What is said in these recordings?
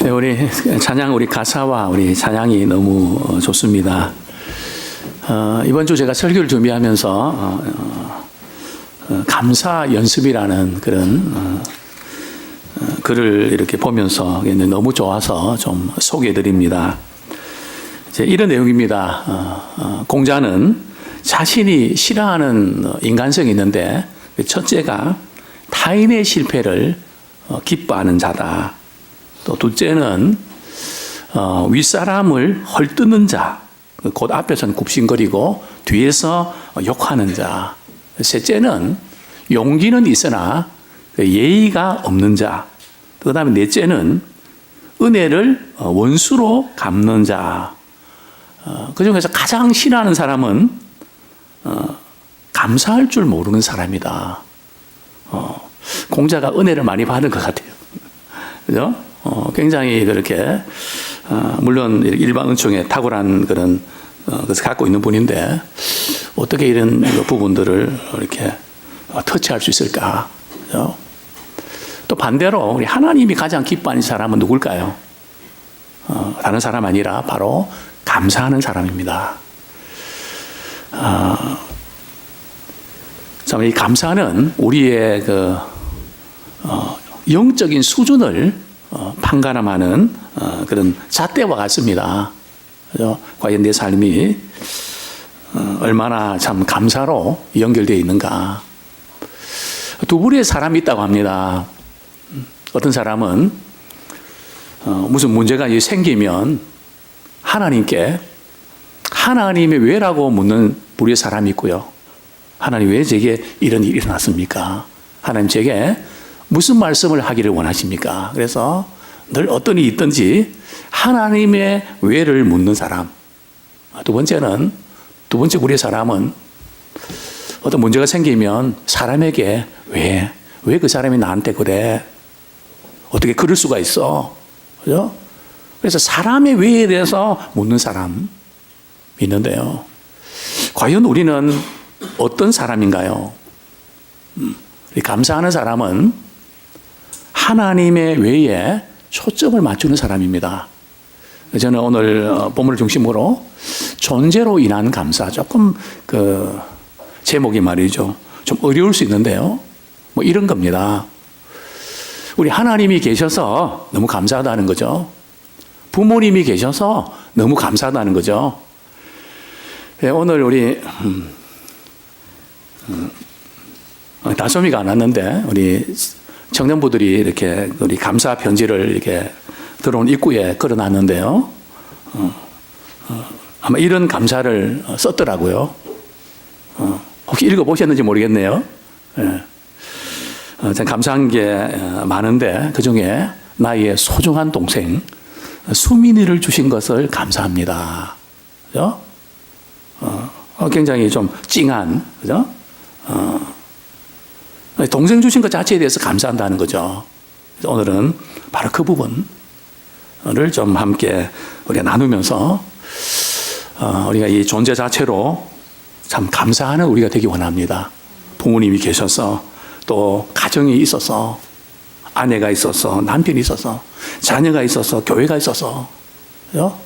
네, 우리 찬양, 우리 가사와 우리 찬양이 너무 좋습니다. 이번 주 제가 설교를 준비하면서 감사 연습이라는 그런 글을 이렇게 보면서 너무 좋아서 좀 소개해 드립니다. 이런 내용입니다. 공자는 자신이 싫어하는 인간성이 있는데 첫째가 타인의 실패를 기뻐하는 자다. 또 둘째는 윗사람을 헐뜯는 자, 곧 앞에서는 굽신거리고 뒤에서 욕하는 자. 셋째는 용기는 있으나 예의가 없는 자. 그 다음에 넷째는 은혜를 원수로 갚는 자. 그 중에서 가장 싫어하는 사람은 감사할 줄 모르는 사람이다. 공자가 은혜를 많이 받은 것 같아요. 그죠? 굉장히 그렇게, 물론 일반 은총에 탁월한 그런 것을 갖고 있는 분인데, 어떻게 이런 부분들을 이렇게 터치할 수 있을까? 그죠? 또 반대로 우리 하나님이 가장 기뻐하는 사람은 누굴까요? 다른 사람 아니라 바로 감사하는 사람입니다. 참, 이 감사는 우리의 그, 영적인 수준을 판가름하는 그런 잣대와 같습니다. 그죠? 과연 내 삶이 얼마나 참 감사로 연결되어 있는가. 두 부류의 사람이 있다고 합니다. 어떤 사람은 무슨 문제가 생기면 하나님께 하나님이 왜라고 묻는 부류의 사람이 있고요. 하나님 왜 제게 이런 일이 일어났습니까? 하나님 제게 무슨 말씀을 하기를 원하십니까? 그래서 늘 어떤 일이 있든지 하나님의 왜를 묻는 사람. 두 번째 우리의 사람은 어떤 문제가 생기면 사람에게 왜 그 사람이 나한테 그래? 어떻게 그럴 수가 있어? 그죠? 그래서 사람의 왜에 대해서 묻는 사람이 있는데요. 과연 우리는 어떤 사람인가요? 감사하는 사람은 하나님의 외에 초점을 맞추는 사람입니다. 저는 오늘 본문을 중심으로 존재로 인한 감사, 조금 그 제목이 말이죠. 좀 어려울 수 있는데요. 뭐 이런 겁니다. 우리 하나님이 계셔서 너무 감사하다는 거죠. 부모님이 계셔서 너무 감사하다는 거죠. 오늘 우리 다솜이가 안 왔는데 우리 청년부들이 이렇게 우리 감사 편지를 이렇게 들어온 입구에 걸어놨는데요. 아마 이런 감사를 썼더라고요. 혹시 읽어보셨는지 모르겠네요. 참 감사한 게 많은데 그 중에 나의 소중한 동생 수민이를 주신 것을 감사합니다. 그죠? 굉장히 좀 찡한, 그죠? 동생 주신 것 자체에 대해서 감사한다는 거죠. 오늘은 바로 그 부분을 좀 함께 우리가 나누면서 우리가 이 존재 자체로 참 감사하는 우리가 되기 원합니다. 부모님이 계셔서 또 가정이 있어서 아내가 있어서 남편이 있어서 자녀가 있어서 교회가 있어서 그죠?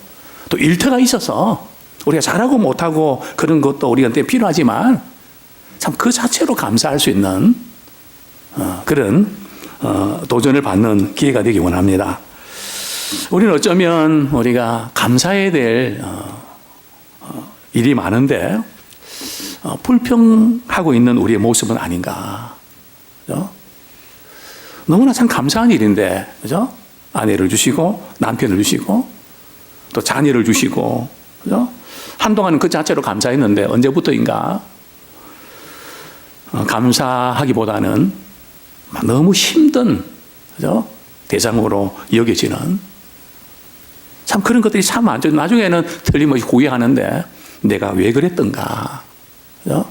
또 일터가 있어서 우리가 잘하고 못하고 그런 것도 우리한테 필요하지만 참 그 자체로 감사할 수 있는 그런 도전을 받는 기회가 되기 원합니다. 우리는 어쩌면 우리가 감사해야 될 일이 많은데 불평하고 있는 우리의 모습은 아닌가. 그죠? 너무나 참 감사한 일인데, 그죠? 아내를 주시고 남편을 주시고 또 자녀를 주시고, 그죠? 한동안은 그 자체로 감사했는데 언제부터인가 감사하기보다는 너무 힘든, 그죠? 대상으로 여겨지는 참 그런 것들이 참 많죠. 나중에는 틀림없이 후회하는데 내가 왜 그랬던가, 그죠?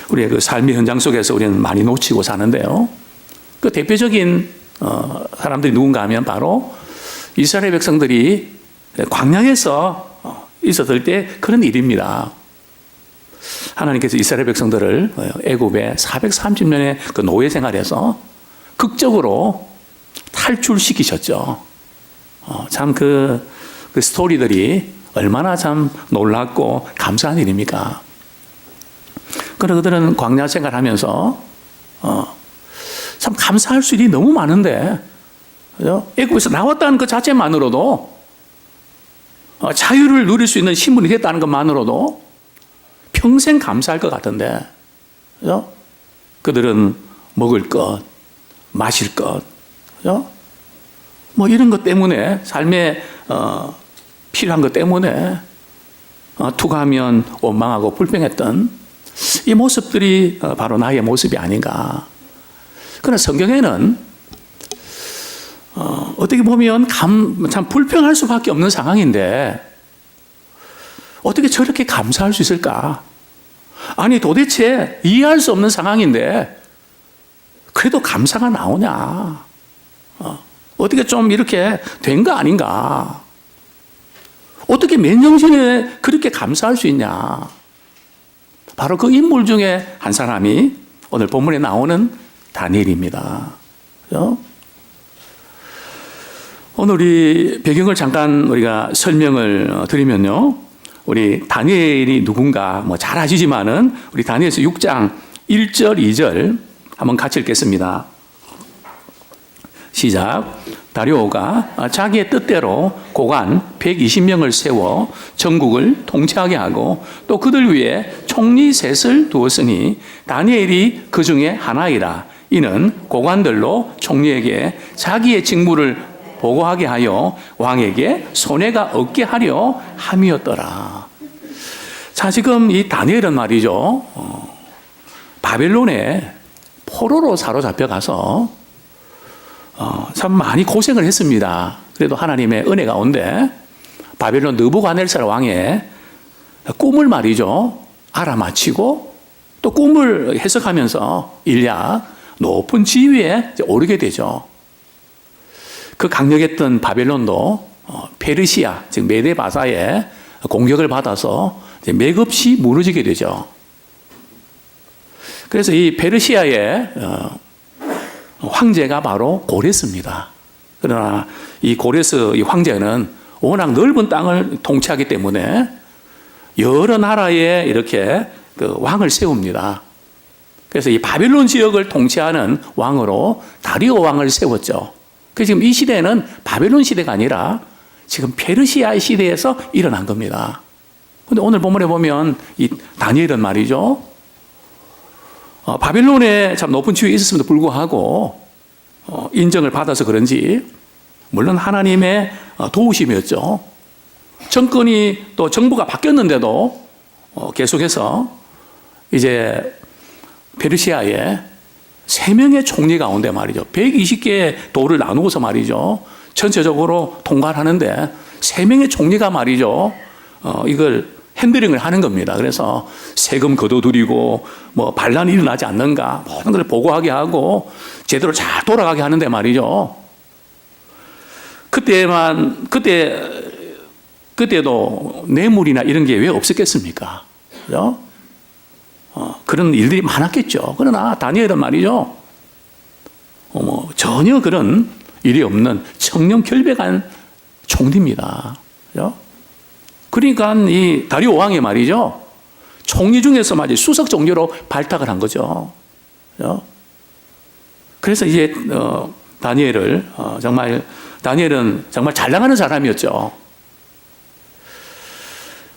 우리의 그 삶의 현장 속에서 우리는 많이 놓치고 사는데요. 그 대표적인 사람들이 누군가 하면 바로 이스라엘 백성들이 광야에서 있었을 때 그런 일입니다. 하나님께서 이스라엘 백성들을 애굽에 430년의 그 노예 생활에서 극적으로 다 탈출시키셨죠. 참 그 스토리들이 얼마나 참 놀랍고 감사한 일입니까? 그러나 그들은 광야 생활하면서 참 감사할 수 일이 너무 많은데, 그죠? 애굽에서 나왔다는 그 자체만으로도, 자유를 누릴 수 있는 신분이 됐다는 것만으로도 평생 감사할 것 같은데, 그죠? 그들은 먹을 것, 마실 것, 그죠? 뭐 이런 것 때문에, 삶에 필요한 것 때문에 투가하면 원망하고 불평했던 이 모습들이 바로 나의 모습이 아닌가. 그러나 성경에는 어떻게 보면 참 불평할 수밖에 없는 상황인데 어떻게 저렇게 감사할 수 있을까? 아니 도대체 이해할 수 없는 상황인데 그래도 감사가 나오냐? 어떻게 좀 이렇게 된 거 아닌가? 어떻게 맨정신에 그렇게 감사할 수 있냐? 바로 그 인물 중에 한 사람이 오늘 본문에 나오는 다니엘입니다. 그렇죠? 오늘 우리 배경을 잠깐 우리가 설명을 드리면요. 우리 다니엘이 누군가 뭐 잘 아시지만은 우리 다니엘서 6장 1절, 2절 한번 같이 읽겠습니다. 시작. 다리오가 자기의 뜻대로 고관 120명을 세워 전국을 통치하게 하고 또 그들 위에 총리 셋을 두었으니 다니엘이 그 중에 하나이라. 이는 고관들로 총리에게 자기의 직무를 보고하게 하여 왕에게 손해가 없게 하려 함이었더라. 자, 지금 이 다니엘은 말이죠. 바벨론에 포로로 사로잡혀 가서 참 많이 고생을 했습니다. 그래도 하나님의 은혜 가운데 바벨론 느부갓네살 왕의 꿈을 말이죠. 알아맞히고 또 꿈을 해석하면서 일약 높은 지위에 오르게 되죠. 그 강력했던 바벨론도 페르시아, 즉 메데바사의 공격을 받아서 맥없이 무너지게 되죠. 그래서 이 페르시아의 황제가 바로 고레스입니다. 그러나 이 고레스 이 황제는 워낙 넓은 땅을 통치하기 때문에 여러 나라에 이렇게 그 왕을 세웁니다. 그래서 이 바벨론 지역을 통치하는 왕으로 다리오 왕을 세웠죠. 그래서 지금 이 시대는 바벨론 시대가 아니라 지금 페르시아 시대에서 일어난 겁니다. 그런데 오늘 본문에 보면 이 다니엘은 말이죠. 바벨론에 참 높은 지위에 있었음에도 불구하고 인정을 받아서 그런지 물론 하나님의 도우심이었죠. 정권이 또 정부가 바뀌었는데도 계속해서 이제 페르시아에 3명의 총리 가운데 말이죠. 120개의 도를 나누고서 말이죠. 전체적으로 통과를 하는데 3명의 총리가 말이죠. 이걸 핸들링을 하는 겁니다. 그래서 세금 거둬들이고 뭐 반란이 일어나지 않는가 모든 걸 보고하게 하고 제대로 잘 돌아가게 하는데 말이죠. 그때도 뇌물이나 이런 게 왜 없었겠습니까? 그죠? 그런 일들이 많았겠죠. 그러나 다니엘은 말이죠. 전혀 그런 일이 없는 청렴결백한 총리입니다. 그죠? 그러니까 이 다리오 왕이 말이죠. 총리 중에서 말이죠. 수석 총리로 발탁을 한 거죠. 그죠? 그래서 이제 다니엘은 정말 잘 나가는 사람이었죠.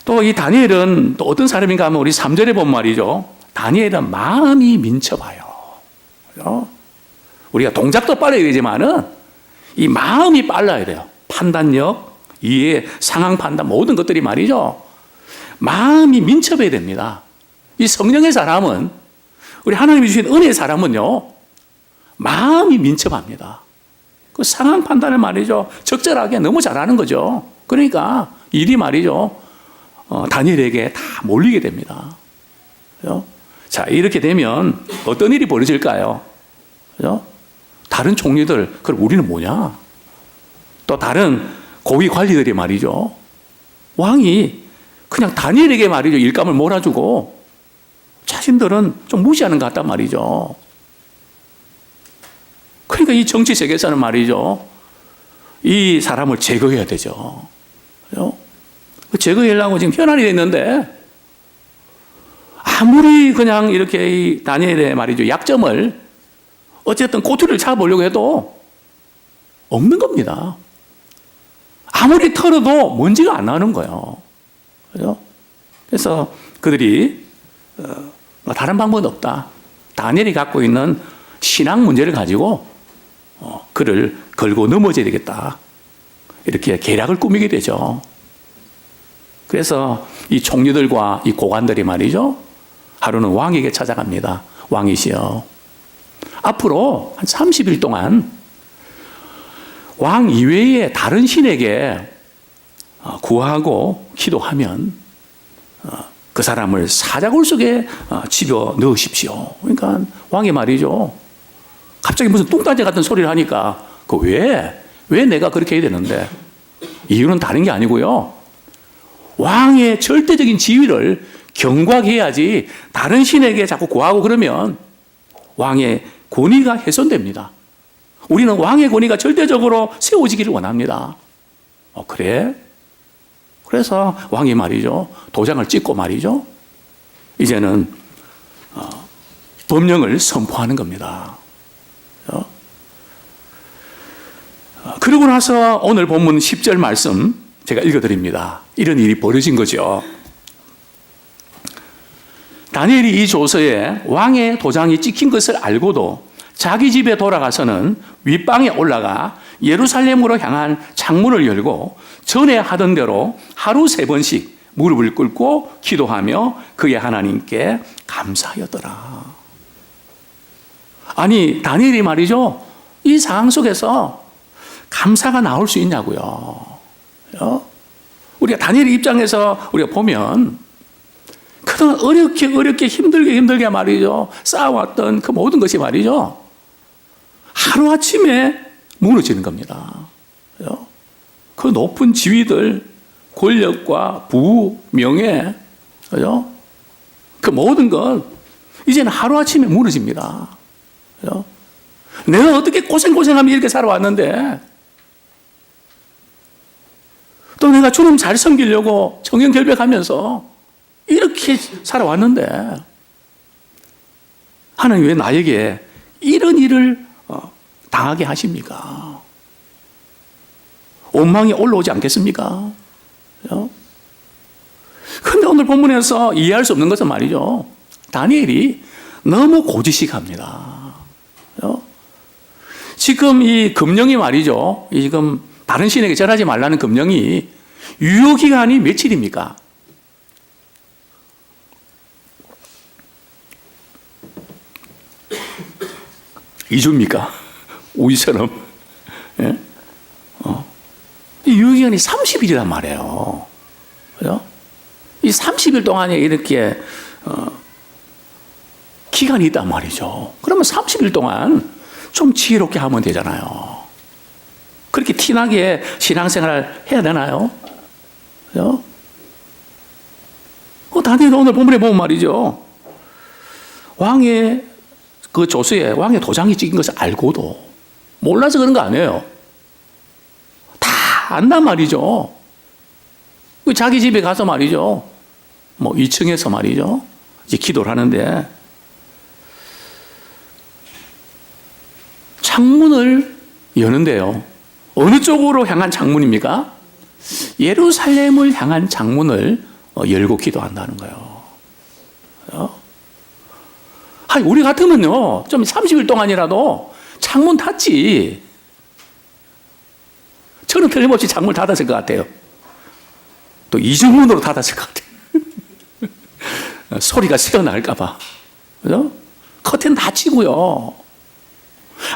또 이 다니엘은 또 어떤 사람인가 하면 우리 3절에 보면 말이죠. 다니엘은 마음이 민첩해요. 그죠? 우리가 동작도 빨라야 되지만은 이 마음이 빨라야 돼요. 판단력, 이해, 상황 판단 모든 것들이 말이죠. 마음이 민첩해야 됩니다. 이 성령의 사람은 우리 하나님이 주신 은혜의 사람은요. 마음이 민첩합니다. 그 상황 판단을 말이죠. 적절하게 너무 잘하는 거죠. 그러니까 일이 말이죠. 다니엘에게 다 몰리게 됩니다. 그죠? 자, 이렇게 되면 어떤 일이 벌어질까요? 그죠? 다른 총리들, 그럼 우리는 뭐냐? 또 다른 고위 관리들이 말이죠. 왕이 그냥 다니엘에게 말이죠. 일감을 몰아주고 자신들은 좀 무시하는 것 같단 말이죠. 그러니까 이 정치 세계에서는 말이죠, 이 사람을 제거해야 되죠. 제거하려고 지금 현안이 됐는데, 아무리 그냥 이렇게 이 다니엘의 말이죠, 약점을 어쨌든 꼬투리를 잡아보려고 해도 없는 겁니다. 아무리 털어도 먼지가 안 나는 거예요. 그죠? 그래서 그들이 다른 방법은 없다. 다니엘이 갖고 있는 신앙 문제를 가지고 그를 걸고 넘어져야 되겠다. 이렇게 계략을 꾸미게 되죠. 그래서 이 총리들과 이 고관들이 말이죠, 하루는 왕에게 찾아갑니다. 왕이시여, 앞으로 한 30일 동안 왕 이외의 다른 신에게 구하고 기도하면 그 사람을 사자굴 속에 집어 넣으십시오. 그러니까 왕이 말이죠, 갑자기 무슨 뚱딴지 같은 소리를 하니까 왜 내가 그렇게 해야 되는데, 이유는 다른 게 아니고요, 왕의 절대적인 지위를 경과해야지 다른 신에게 자꾸 구하고 그러면 왕의 권위가 훼손됩니다. 우리는 왕의 권위가 절대적으로 세워지기를 원합니다. 그래? 그래서 왕이 말이죠, 도장을 찍고 말이죠, 이제는 법령을 선포하는 겁니다. 그러고 나서 오늘 본문 10절 말씀 제가 읽어드립니다. 이런 일이 벌어진 거죠. 다니엘이 이 조서에 왕의 도장이 찍힌 것을 알고도 자기 집에 돌아가서는 윗방에 올라가 예루살렘으로 향한 창문을 열고 전에 하던 대로 하루 3번씩 무릎을 꿇고 기도하며 그의 하나님께 감사하였더라. 아니, 다니엘이 말이죠, 이 상황 속에서 감사가 나올 수 있냐고요. 우리가 다니엘 입장에서 우리가 보면 그동안 어렵게 힘들게 말이죠, 쌓아왔던 그 모든 것이 말이죠, 하루아침에 무너지는 겁니다. 그 높은 지위들, 권력과 부, 명예, 그 모든 것 이제는 하루아침에 무너집니다. 내가 어떻게 고생하며 이렇게 살아왔는데, 또 내가 주님 잘 섬기려고 정형결백하면서 이렇게 살아왔는데, 하나님 왜 나에게 이런 일을 당하게 하십니까? 원망이 올라오지 않겠습니까? 그런데 오늘 본문에서 이해할 수 없는 것은 말이죠, 다니엘이 너무 고지식합니다. 지금 이 금령이 말이죠, 지금 다른 신에게 절하지 말라는 금령이 유효기간이 며칠입니까? (2주입니까) 우리처럼. 예? 이 유효기간이 30일이란 말이에요. 그죠? 이 30일 동안에 이렇게 기간이 있단 말이죠. 그러면 30일 동안 좀 지혜롭게 하면 되잖아요. 그렇게 티나게 신앙생활을 해야 되나요? 그죠? 다니엘 오늘 본문에 보면 말이죠, 왕의 그 조서에 왕의 도장이 찍힌 것을 알고도 몰라서 그런 거 아니에요. 다 안단 말이죠. 자기 집에 가서 말이죠, 2층에서 말이죠, 이제 기도를 하는데 창문을 여는데요, 어느 쪽으로 향한 창문입니까? 예루살렘을 향한 창문을 열고 기도한다는 거예요. 아니, 우리 같으면요, 좀 30일 동안이라도 창문 닫지. 저는 틀림없이 창문을 닫았을 것 같아요. 또 이중문으로 닫았을 것 같아요. 소리가 새어나올까봐. 그죠? 커튼 닫히고요.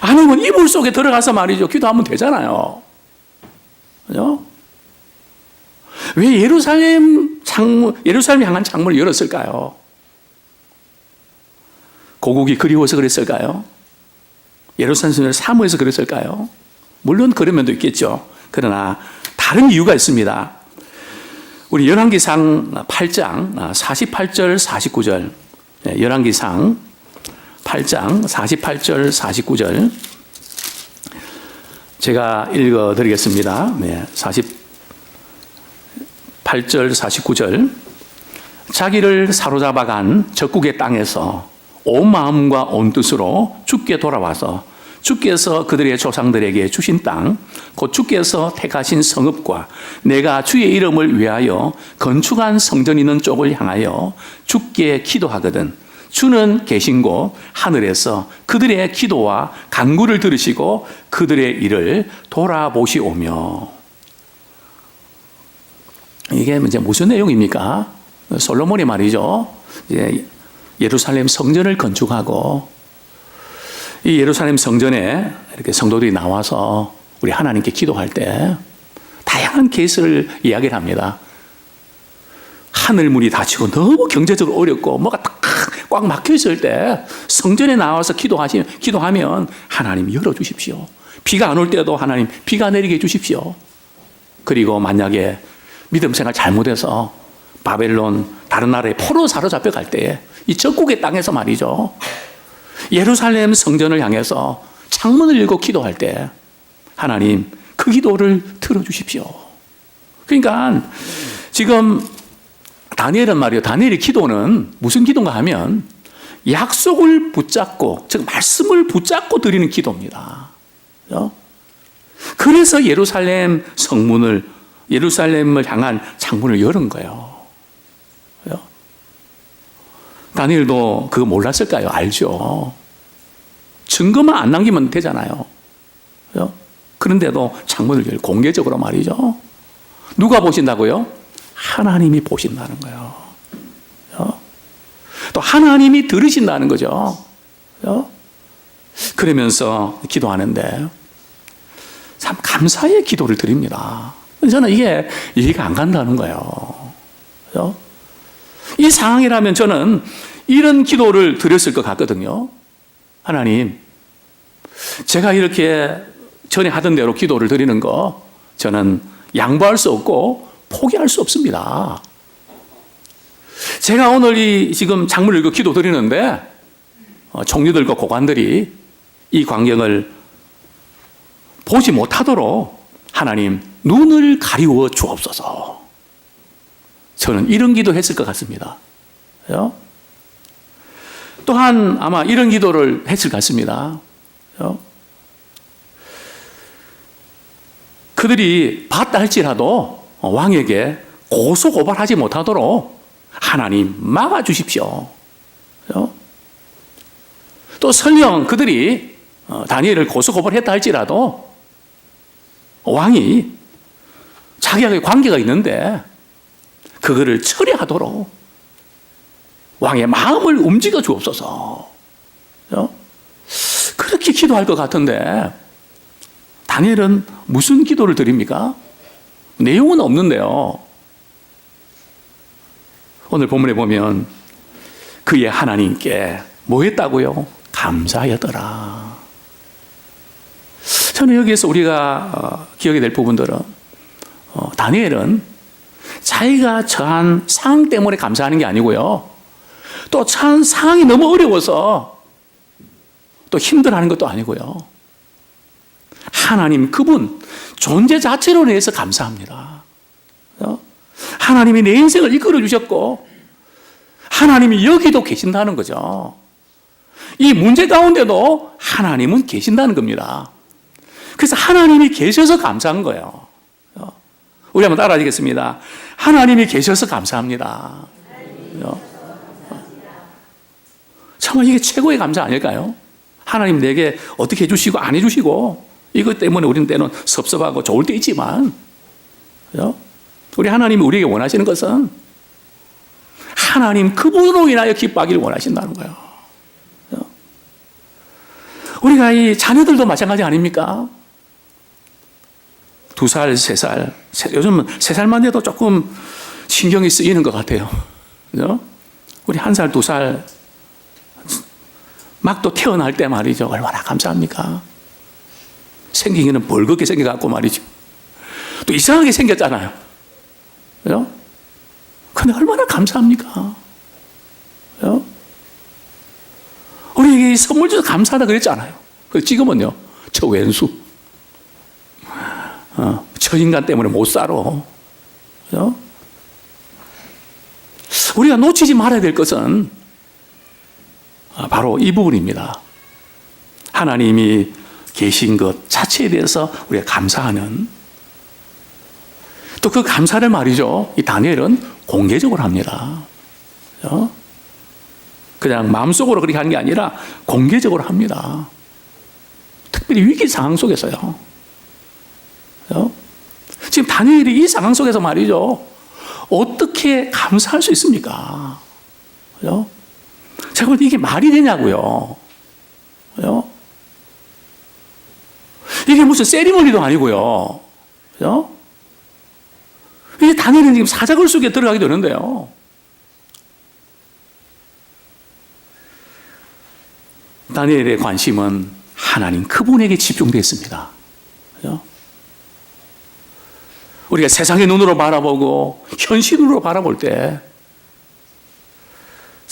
아니면 이불 속에 들어가서 말이죠, 기도하면 되잖아요. 그죠? 왜 예루살렘 향한 창문을 열었을까요? 고국이 그리워서 그랬을까요? 예루살렘을 사모해서 그랬을까요? 물론 그런 면도 있겠죠. 그러나 다른 이유가 있습니다. 우리 열왕기상 8장 48절 49절, 열왕기상 8장 48절 49절 제가 읽어 드리겠습니다. 네, 48절, 49절. 자기를 사로잡아간 적국의 땅에서 온 마음과 온 뜻으로 주께 돌아와서 주께서 그들의 조상들에게 주신 땅, 곧 주께서 택하신 성읍과 내가 주의 이름을 위하여 건축한 성전 있는 쪽을 향하여 주께 기도하거든 주는 계신 곳 하늘에서 그들의 기도와 간구를 들으시고 그들의 일을 돌아보시오며. 이게 이제 무슨 내용입니까? 솔로몬이 말이죠. 이제 예루살렘 성전을 건축하고 이 예루살렘 성전에 이렇게 성도들이 나와서 우리 하나님께 기도할 때 다양한 케이스를 이야기를 합니다. 하늘문이 닫히고 너무 경제적으로 어렵고 뭐가 꽉 막혀 있을 때 성전에 나와서 기도하면 하나님 열어주십시오. 비가 안 올 때도 하나님 비가 내리게 해주십시오. 그리고 만약에 믿음 생활 잘못해서 바벨론 다른 나라에 포로 사로잡혀 갈 때에 이 적국의 땅에서 말이죠. 예루살렘 성전을 향해서 창문을 열고 기도할 때 하나님 그 기도를 들어주십시오. 그러니까 지금 다니엘은 말이요. 다니엘의 기도는 무슨 기도인가 하면 약속을 붙잡고 즉 말씀을 붙잡고 드리는 기도입니다. 그래서 예루살렘 성문을 예루살렘을 향한 창문을 열은 거예요. 다니엘도 그거 몰랐을까요? 알죠. 증거만 안 남기면 되잖아요. 그런데도 창문을 열고 공개적으로 말이죠. 누가 보신다고요? 하나님이 보신다는 거예요. 또 하나님이 들으신다는 거죠. 그러면서 기도하는데 참 감사의 기도를 드립니다. 저는 이게 이해가 안 간다는 거예요. 이 상황이라면 저는 이런 기도를 드렸을 것 같거든요. 하나님, 제가 이렇게 전에 하던 대로 기도를 드리는 거 저는 양보할 수 없고 포기할 수 없습니다. 제가 오늘 이 지금 창문을 열고 기도 드리는데 총리들과 고관들이 이 광경을 보지 못하도록 하나님 눈을 가리워 주옵소서. 저는 이런 기도 했을 것 같습니다. 또한 아마 이런 기도를 했을 것 같습니다. 그들이 봤다 할지라도 왕에게 고소고발하지 못하도록 하나님 막아주십시오. 또 설령 그들이 다니엘을 고소고발했다 할지라도 왕이 자기에게 관계가 있는데 그거를 처리하도록 왕의 마음을 움직여 주옵소서. 그렇게 기도할 것 같은데 다니엘은 무슨 기도를 드립니까? 내용은 없는데요. 오늘 본문에 보면 그의 하나님께 뭐 했다고요? 감사하였더라. 저는 여기에서 우리가 기억해야 될 부분들은 다니엘은 자기가 처한 상황 때문에 감사하는 게 아니고요. 또 처한 상황이 너무 어려워서 또 힘들어하는 것도 아니고요. 하나님 그분 존재 자체로 인해서 감사합니다. 하나님이 내 인생을 이끌어 주셨고 하나님이 여기도 계신다는 거죠. 이 문제 가운데도 하나님은 계신다는 겁니다. 그래서 하나님이 계셔서 감사한 거예요. 우리 한번 따라하겠습니다. 하나님이 계셔서 감사합니다. 정말 이게 최고의 감사 아닐까요? 하나님 내게 어떻게 해주시고 안 해주시고 이것 때문에 우리는 때는 섭섭하고 좋을 때 있지만 우리 하나님이 우리에게 원하시는 것은 하나님 그분으로 인하여 기뻐하기를 원하신다는 거예요. 우리가 이 자녀들도 마찬가지 아닙니까? 2살, 3살, 요즘은 3살만 돼도 조금 신경이 쓰이는 것 같아요. 그죠? 우리 1살, 2살 막 또 태어날 때 말이죠. 얼마나 감사합니까? 생기기는 벌겋게 생겨갖고 말이죠. 또 이상하게 생겼잖아요. 그죠? 근데 얼마나 감사합니까? 그죠? 우리에게 선물 줘서 감사하다 그랬잖아요. 지금은요, 저 왼수. 저 인간 때문에 못 살아. 그죠? 우리가 놓치지 말아야 될 것은 바로 이 부분입니다. 하나님이 계신 것 자체에 대해서 우리가 감사하는, 또 그 감사를 말이죠, 이 다니엘은 공개적으로 합니다. 그죠? 그냥 마음속으로 그렇게 하는 게 아니라 공개적으로 합니다. 특별히 위기 상황 속에서요. 그죠? 지금 다니엘이 이 상황 속에서 말이죠, 어떻게 감사할 수 있습니까? 그죠? 제가 볼 때 이게 말이 되냐고요. 그죠? 이게 무슨 세리머니도 아니고요. 그죠? 이게 다니엘은 지금 사자굴 속에 들어가게 되는데요. 다니엘의 관심은 하나님 그분에게 집중되어 있습니다. 그죠? 우리가 세상의 눈으로 바라보고 현실으로 바라볼 때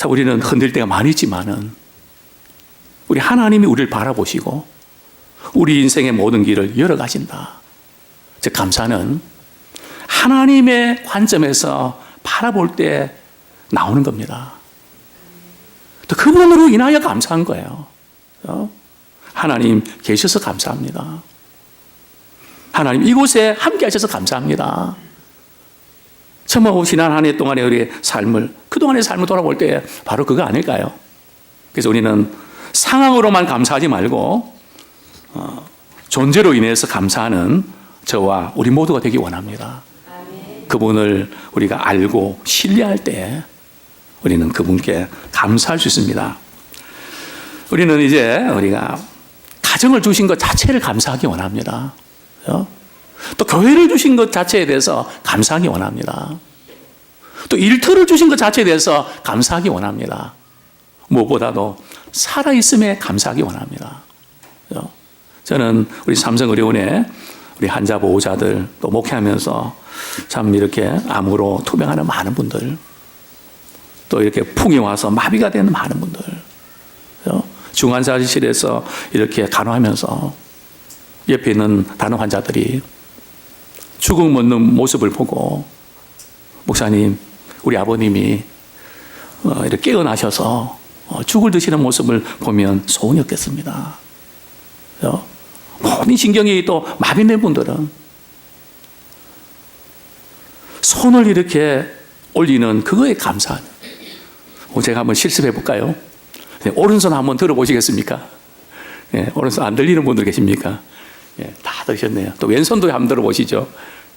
우리는 흔들 때가 많이 있지만은 우리 하나님이 우리를 바라보시고 우리 인생의 모든 길을 열어가신다. 즉 감사는 하나님의 관점에서 바라볼 때 나오는 겁니다. 또 그분으로 인하여 감사한 거예요. 하나님 계셔서 감사합니다. 하나님 이곳에 함께 하셔서 감사합니다. 정말 지난 한 해 동안의 우리의 삶을, 그동안의 삶을 돌아볼 때 바로 그거 아닐까요? 그래서 우리는 상황으로만 감사하지 말고 존재로 인해서 감사하는 저와 우리 모두가 되기 원합니다. 그분을 우리가 알고 신뢰할 때 우리는 그분께 감사할 수 있습니다. 우리는 이제 우리가 가정을 주신 것 자체를 감사하기 원합니다. 또 교회를 주신 것 자체에 대해서 감사하기 원합니다. 또 일터를 주신 것 자체에 대해서 감사하기 원합니다. 무엇보다도 살아있음에 감사하기 원합니다. 저는 우리 삼성의료원의 우리 환자 보호자들 또 목회하면서 참 이렇게 암으로 투병하는 많은 분들, 또 이렇게 풍이 와서 마비가 되는 많은 분들, 중환자실에서 이렇게 간호하면서 옆에 있는 다른 환자들이 죽음 얻는 모습을 보고, 목사님, 우리 아버님이 이렇게 깨어나셔서 죽을 드시는 모습을 보면 소원이 없겠습니다. 모든 신경이 또 마비된 분들은 손을 이렇게 올리는 그거에 감사하는. 제가 한번 실습해 볼까요? 네, 오른손 한번 들어보시겠습니까? 네, 오른손 안 들리는 분들 계십니까? 네, 다 들으셨네요. 또 왼손도 한번 들어보시죠.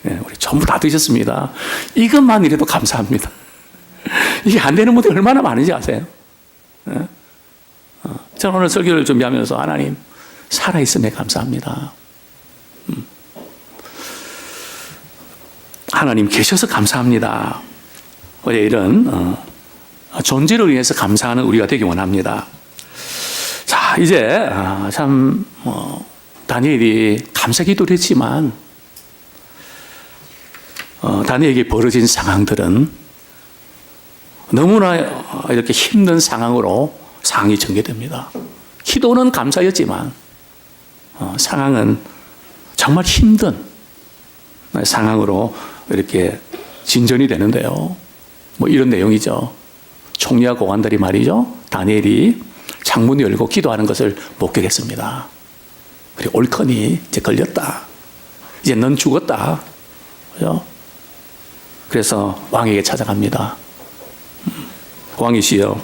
네, 우리 전부 다 드셨습니다. 이것만 이래도 감사합니다. 이게 안 되는 분들이 얼마나 많은지 아세요? 네? 저는 오늘 설교를 준비하면서 하나님 살아있음에 감사합니다. 하나님 계셔서 감사합니다. 우리 이런 존재로 인해서 감사하는 우리가 되기 원합니다. 자, 이제 참 다니엘이 감사기도를 했지만 다니엘에게 벌어진 상황들은 너무나 이렇게 힘든 상황으로 상황이 전개됩니다. 기도는 감사였지만 상황은 정말 힘든 상황으로 이렇게 진전이 되는데요. 뭐 이런 내용이죠. 총리와 고관들이 말이죠, 다니엘이 창문을 열고 기도하는 것을 목격했습니다. 그리고 옳거니 이제 걸렸다. 이제 넌 죽었다. 그죠? 그래서 왕에게 찾아갑니다. 왕이시여,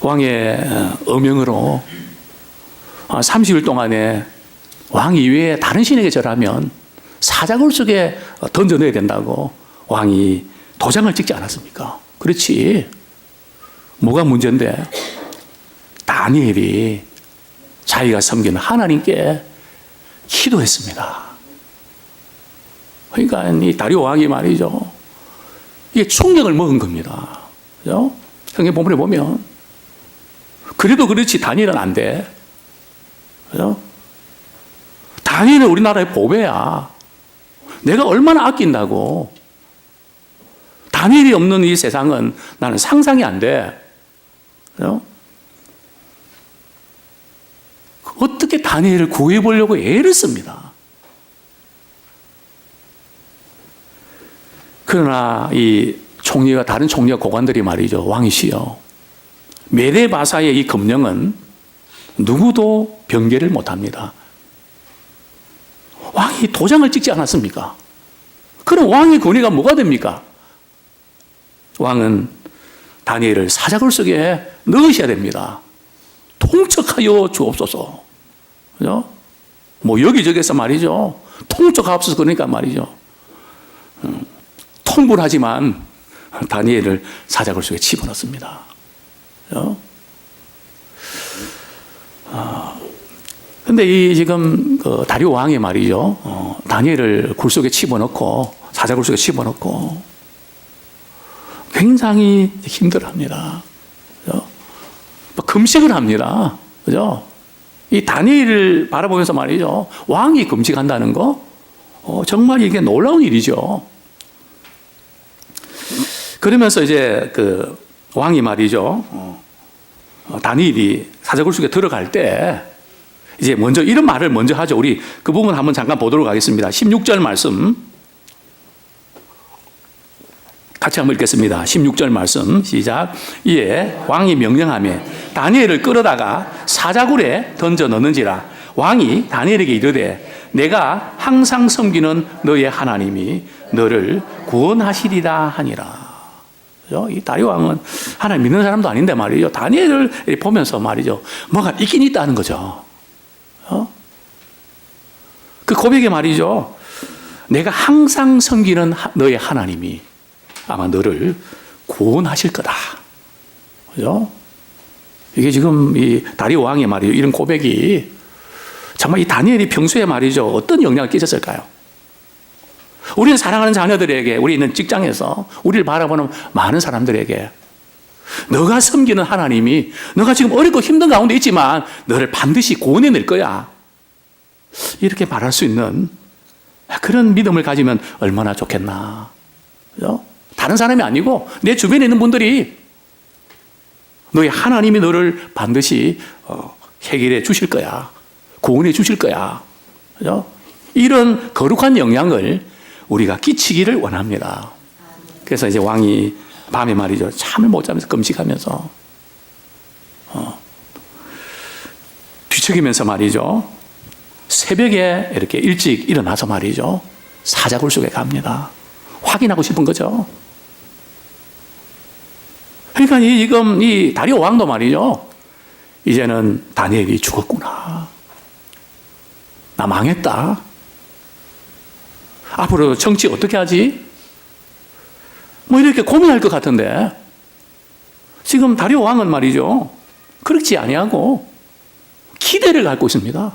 왕의 어명으로 30일 동안에 왕 이외에 다른 신에게 절하면 사자굴 속에 던져넣어야 된다고 왕이 도장을 찍지 않았습니까? 그렇지. 뭐가 문제인데? 다니엘이 자기가 섬기는 하나님께 기도했습니다. 그러니까 이 다리오 왕이 말이죠, 이게 충격을 먹은 겁니다. 그죠? 성경 본문에 보면 그래도 그렇지 다니엘은 안 돼. 그죠? 다니엘은 우리나라의 보배야. 내가 얼마나 아낀다고. 다니엘이 없는 이 세상은 나는 상상이 안 돼. 그죠? 어떻게 다니엘을 구해보려고 애를 씁니다. 그러나 이 총리가 다른 총리와 고관들이 말이죠. 왕이시여, 메데바사의 이 검령은 누구도 변개를 못합니다. 왕이 도장을 찍지 않았습니까? 그럼 왕의 권위가 뭐가 됩니까? 왕은 다니엘을 사자굴 속에 넣으셔야 됩니다. 통촉하여 주옵소서. 그죠? 뭐 여기저기서 말이죠. 통촉하옵소서. 그러니까 말이죠. 통분하지만 다니엘을 사자굴 속에 집어넣습니다. 그죠? 근데 이 지금 그 다리오 왕이 말이죠. 다니엘을 굴 속에 집어넣고, 사자굴 속에 집어넣고, 굉장히 힘들어합니다. 그죠? 금식을 합니다. 그죠? 이 다니엘을 바라보면서 말이죠. 왕이 금식한다는 거, 정말 이게 놀라운 일이죠. 그러면서 이제 그 왕이 말이죠. 다니엘이 사자굴 속에 들어갈 때, 이제 먼저 이런 말을 먼저 하죠. 우리 그 부분 한번 잠깐 보도록 하겠습니다. 16절 말씀. 같이 한번 읽겠습니다. 16절 말씀 시작. 이에 왕이 명령하며 다니엘을 끌어다가 사자굴에 던져 넣는지라. 왕이 다니엘에게 이르되 내가 항상 섬기는 너의 하나님이 너를 구원하시리라 하니라. 이 다리오 왕은 하나님 믿는 사람도 아닌데 말이죠. 다니엘을 보면서 말이죠. 뭐가 있긴 있다는 거죠. 그 고백에 말이죠. 내가 항상 섬기는 너의 하나님이 아마 너를 구원하실 거다. 그죠? 이게 지금 이 다리오 왕의 말이죠. 이런 고백이 정말 이 다니엘이 평소에 말이죠. 어떤 영향을 끼쳤을까요? 우리는 사랑하는 자녀들에게, 우리 있는 직장에서 우리를 바라보는 많은 사람들에게 너가 섬기는 하나님이 너가 지금 어렵고 힘든 가운데 있지만 너를 반드시 구원해낼 거야. 이렇게 말할 수 있는 그런 믿음을 가지면 얼마나 좋겠나. 그죠? 다른 사람이 아니고 내 주변에 있는 분들이 너의 하나님이 너를 반드시 해결해 주실 거야. 구원해 주실 거야. 그죠? 이런 거룩한 영향을 우리가 끼치기를 원합니다. 그래서 이제 왕이 밤에 말이죠. 잠을 못 자면서 금식하면서 뒤척이면서 말이죠. 새벽에 이렇게 일찍 일어나서 말이죠. 사자굴 속에 갑니다. 확인하고 싶은 거죠. 그러니까 지금 이 다리오 왕도 말이죠. 이제는 다니엘이 죽었구나. 나 망했다. 앞으로 정치 어떻게 하지? 뭐 이렇게 고민할 것 같은데 지금 다리오 왕은 말이죠. 그렇지 아니하고 기대를 갖고 있습니다.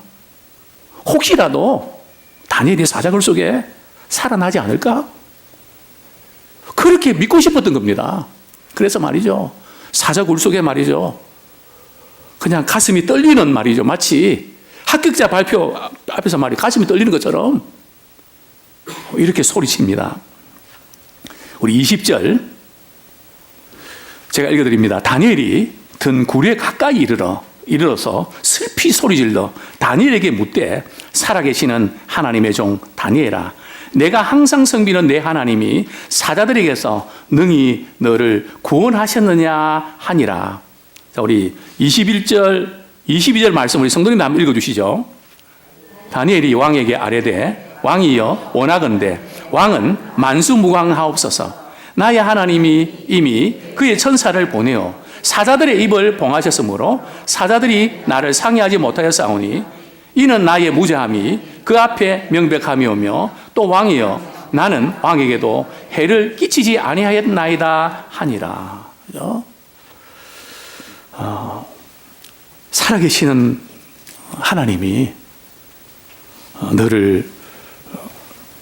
혹시라도 다니엘이 사자굴 속에 살아나지 않을까? 그렇게 믿고 싶었던 겁니다. 그래서 말이죠. 사자굴 속에 말이죠. 그냥 가슴이 떨리는 말이죠. 마치 합격자 발표 앞에서 말이 가슴이 떨리는 것처럼 이렇게 소리칩니다. 우리 20절 제가 읽어드립니다. 다니엘이 든 굴에 가까이 이르러서 슬피 소리질러 다니엘에게 묻되 살아계시는 하나님의 종 다니엘아, 내가 항상 섬기는 내 하나님이 사자들에게서 능히 너를 구원하셨느냐 하니라. 자, 우리 21절, 22절 말씀 우리 성도님 한번 읽어주시죠. 다니엘이 왕에게 아뢰되 왕이여 원하건대 왕은 만수무강하옵소서. 나의 하나님이 이미 그의 천사를 보내어 사자들의 입을 봉하셨으므로 사자들이 나를 상해하지 못하였사오니 이는 나의 무죄함이 그 앞에 명백함이오며 또 왕이여 나는 왕에게도 해를 끼치지 아니하였나이다 하니라. 살아계시는 하나님이 너를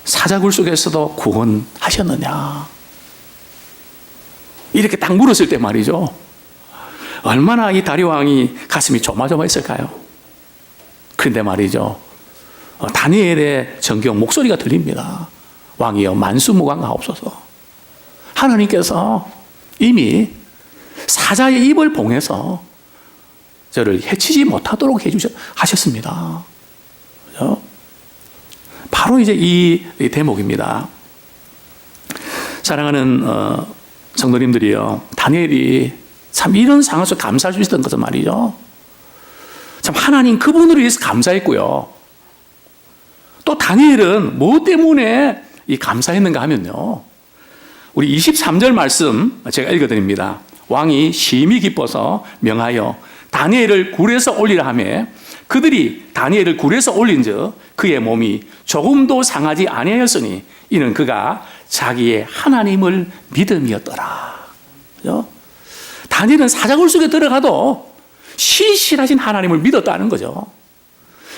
사자굴 속에서도 구원하셨느냐 이렇게 딱 물었을 때 말이죠. 얼마나 이 다리오 왕이 가슴이 조마조마했을까요? 그런데 말이죠. 다니엘의 정경 목소리가 들립니다. 왕이여 만수무강하옵소서. 하나님께서 이미 사자의 입을 봉해서 저를 해치지 못하도록 하셨습니다. 그렇죠? 바로 이제 이 대목입니다. 사랑하는 성도님들이요, 다니엘이 참 이런 상황 속에 감사할 수 있었던 것은 말이죠, 참 하나님 그분을 위해서 감사했고요. 또 다니엘은 뭐 때문에 이 감사했는가 하면요, 우리 23절 말씀 제가 읽어드립니다. 왕이 심히 기뻐서 명하여 다니엘을 굴에서 올리라 하며 그들이 다니엘을 굴에서 올린즉 그의 몸이 조금도 상하지 아니하였으니 이는 그가 자기의 하나님을 믿음이었더라. 그죠? 다니엘은 사자굴 속에 들어가도 신실하신 하나님을 믿었다는 거죠.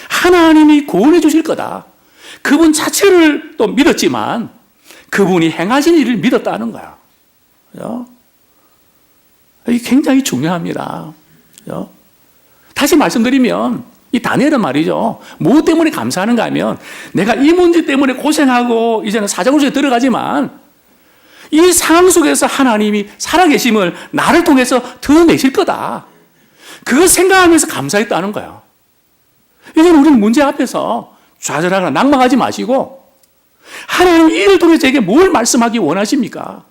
하나님이 구원해 주실 거다. 그분 자체를 또 믿었지만 그분이 행하신 일을 믿었다는 거야. 그죠? 이게 굉장히 중요합니다. 그죠? 다시 말씀드리면 이 다니엘은 말이죠, 뭐 때문에 감사하는가 하면 내가 이 문제 때문에 고생하고 이제는 사자굴 속에 들어가지만 이 상황 속에서 하나님이 살아계심을 나를 통해서 드러내실 거다. 그걸 생각하면서 감사했다는 거예요. 이제는 우리는 문제 앞에서 좌절하거나 낙망하지 마시고 하나님 이 일을 통해서 제게 뭘 말씀하기 원하십니까?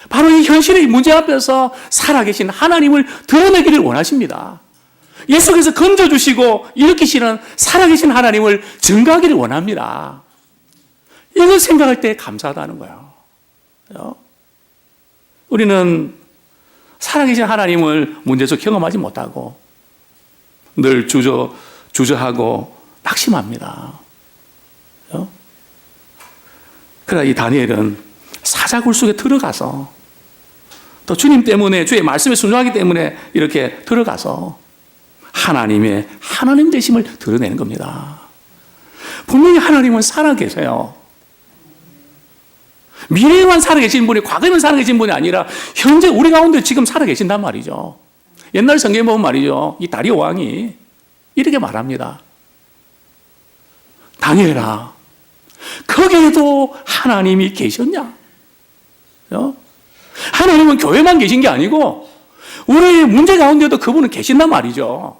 바로 이 현실의 문제 앞에서 살아계신 하나님을 드러내기를 원하십니다. 예수께서 건져주시고 일으키시는 살아계신 하나님을 증거하기를 원합니다. 이걸 생각할 때 감사하다는 거예요. 우리는 살아계신 하나님을 문제 속 경험하지 못하고 늘 주저하고 낙심합니다. 그러나 이 다니엘은 사자굴 속에 들어가서 또 주님 때문에, 주의 말씀에 순종하기 때문에 이렇게 들어가서 하나님의 하나님 되심을 드러내는 겁니다. 분명히 하나님은 살아계세요. 미래에만 살아계신 분이, 과거에만 살아계신 분이 아니라 현재 우리 가운데 지금 살아계신단 말이죠. 옛날 성경에 보면 말이죠, 이 다리오 왕이 이렇게 말합니다. 다니엘아, 거기에도 하나님이 계셨냐? 하나님은 교회만 계신 게 아니고 우리의 문제 가운데도 그분은 계신단 말이죠.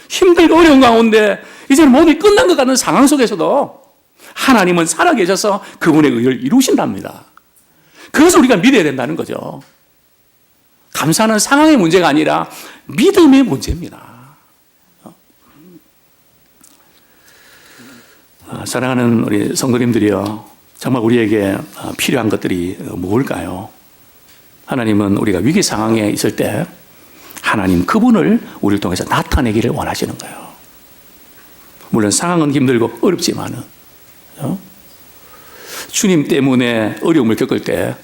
힘들고 어려운 가운데 이제는 모두 끝난 것 같은 상황 속에서도 하나님은 살아계셔서 그분의 의를 이루신답니다. 그래서 우리가 믿어야 된다는 거죠. 감사는 상황의 문제가 아니라 믿음의 문제입니다. 사랑하는 우리 성도님들이요, 정말 우리에게 필요한 것들이 뭘까요? 하나님은 우리가 위기 상황에 있을 때 하나님 그분을 우리를 통해서 나타내기를 원하시는 거예요. 물론 상황은 힘들고 어렵지만은 주님 때문에 어려움을 겪을 때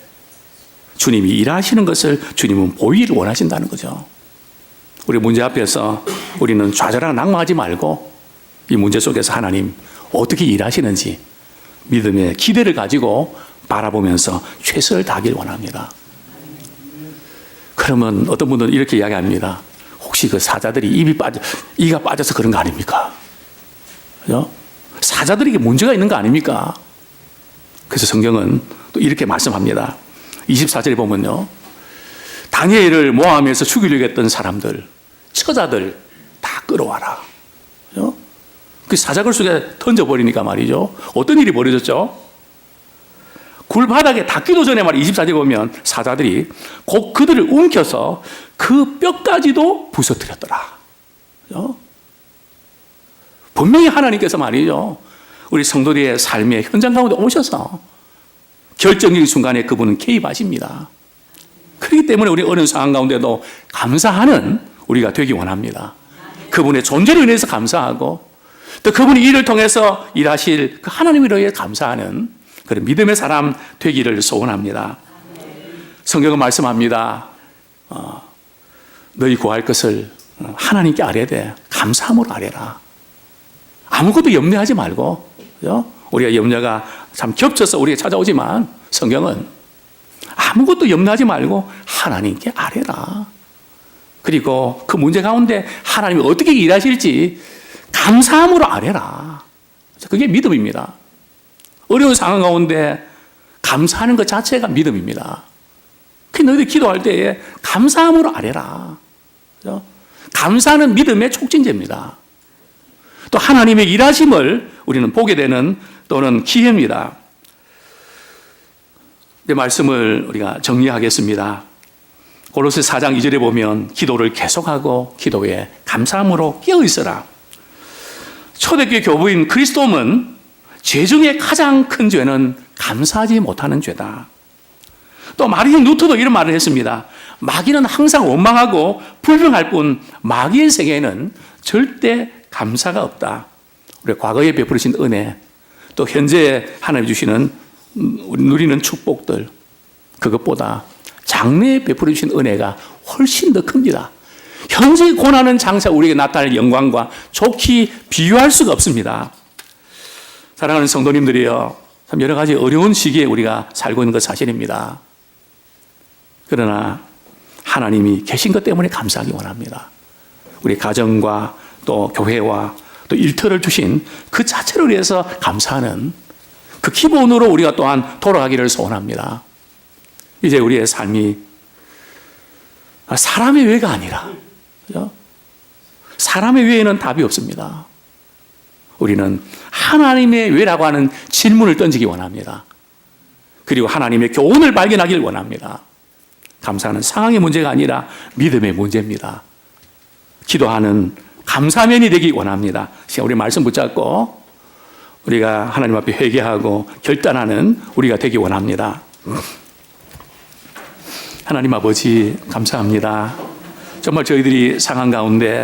주님이 일하시는 것을 주님은 보이기를 원하신다는 거죠. 우리 문제 앞에서 우리는 좌절하고 낙망하지 말고 이 문제 속에서 하나님 어떻게 일하시는지 믿음의 기대를 가지고 바라보면서 최선을 다하길 원합니다. 그러면 어떤 분들은 이렇게 이야기합니다. 혹시 그 사자들이 이가 빠져서 그런 거 아닙니까? 그죠? 사자들에게 문제가 있는 거 아닙니까? 그래서 성경은 또 이렇게 말씀합니다. 24절에 보면요, 다니엘을 모함에서 죽이려고 했던 사람들, 처자들 다 끌어와라. 그죠? 그 사자굴 속에 던져버리니까 말이죠, 어떤 일이 벌어졌죠? 굴바닥에 닿기도 전에 말이야, 24절에 보면 사자들이 곧 그들을 움켜서 그 뼈까지도 부서뜨렸더라. 그죠? 분명히 하나님께서 말이죠, 우리 성도들의 삶의 현장 가운데 오셔서 결정적인 순간에 그분은 개입하십니다. 그렇기 때문에 우리 어려운 상황 가운데도 감사하는 우리가 되기 원합니다. 그분의 존재로 인해서 감사하고 또 그분이 일을 통해서 일하실 그 하나님으로 인해 감사하는 그런 믿음의 사람 되기를 소원합니다. 성경은 말씀합니다. 너희 구할 것을 하나님께 아뢰되 감사함으로 아뢰라. 아무것도 염려하지 말고, 그죠? 우리가 염려가 참 겹쳐서 우리가 찾아오지만 성경은 아무것도 염려하지 말고 하나님께 아뢰라. 그리고 그 문제 가운데 하나님이 어떻게 일하실지 감사함으로 아뢰라. 그게 믿음입니다. 어려운 상황 가운데 감사하는 것 자체가 믿음입니다. 너희들 기도할 때에 감사함으로 아뢰라. 그죠? 감사는 믿음의 촉진제입니다. 또 하나님의 일하심을 우리는 보게 되는 또는 기회입니다. 내 말씀을 우리가 정리하겠습니다. 골로새 4장 2절에 보면 기도를 계속하고 기도에 감사함으로 깨어 있어라. 초대교회 교부인 그리스도는 죄 중에 가장 큰 죄는 감사하지 못하는 죄다. 또 마르틴 루터도 이런 말을 했습니다. 마귀는 항상 원망하고 불평할 뿐 마귀의 세계에는 절대 감사가 없다. 우리 과거에 베풀으신 은혜, 또 현재 하나님 주시는 누리는 축복들, 그것보다 장래에 베풀어 주신 은혜가 훨씬 더 큽니다. 현재 고난은 장차 우리에게 나타날 영광과 좋게 비유할 수가 없습니다. 사랑하는 성도님들이요, 참 여러 가지 어려운 시기에 우리가 살고 있는 것 사실입니다. 그러나 하나님이 계신 것 때문에 감사하기 원합니다. 우리 가정과 또 교회와 또 일터를 주신 그 자체를 위해서 감사하는 그 기본으로 우리가 또한 돌아가기를 소원합니다. 이제 우리의 삶이 사람의 외가 아니라, 그죠? 사람의 외에는 답이 없습니다. 우리는 하나님의 외라고 하는 질문을 던지기 원합니다. 그리고 하나님의 교훈을 발견하길 원합니다. 감사하는 상황의 문제가 아니라 믿음의 문제입니다. 기도하는 감사면이 되기 원합니다. 우리 말씀 붙잡고 우리가 하나님 앞에 회개하고 결단하는 우리가 되기 원합니다. 하나님 아버지 감사합니다. 정말 저희들이 상황 가운데